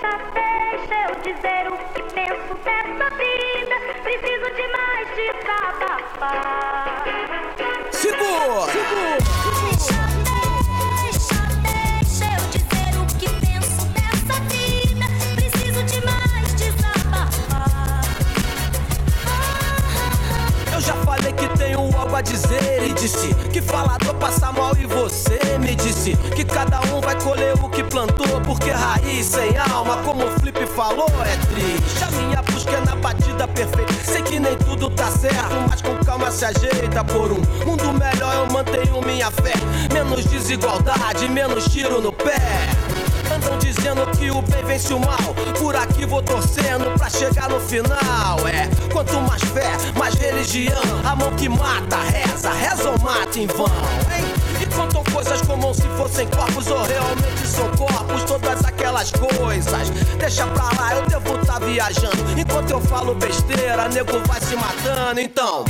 deixa eu dizer o que penso dessa vida. Preciso de mais desabafar. Segura! Deixa eu dizer o que penso dessa vida. Preciso de mais desabafar. Eu já falei que tenho algo a dizer e disse que falador passa mal e você me disse que cada um vai colher o que plantou, porque raiz sem alma, como o Flip falou, é triste. A minha busca é na batida perfeita. Sei que nem tudo tá certo, mas com calma se ajeita. Por um mundo melhor eu mantenho minha fé. Menos desigualdade, menos tiro no pé. Andam dizendo que o bem vence o mal. Por aqui vou torcendo pra chegar no final. Quanto mais fé, mais religião. A mão que mata, reza ou mata em vão, hein? E contam coisas como se fossem corpos ou realmente são corpos. Todas aquelas coisas, deixa pra lá, eu devo tá viajando. Enquanto eu falo besteira, nego vai se matando, então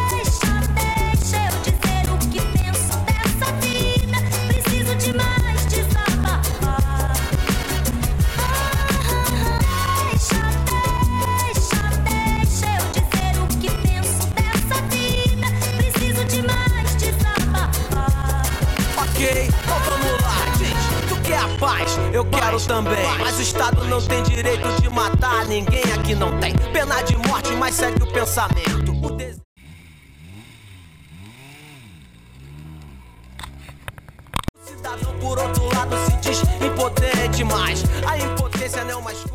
Deixa eu dizer o que penso dessa vida. Preciso de mais desabafar. Deixa eu dizer o que penso dessa vida. Preciso de mais desabafar. ok, então vamos lá, gente. Tu quer a paz? Eu quero também. Mas o Estado não tem direito de matar ninguém, aqui não tem pena de morte, mas segue o pensamento. O cidadão, por outro lado, se diz impotente, mas a impotência não é uma escolha.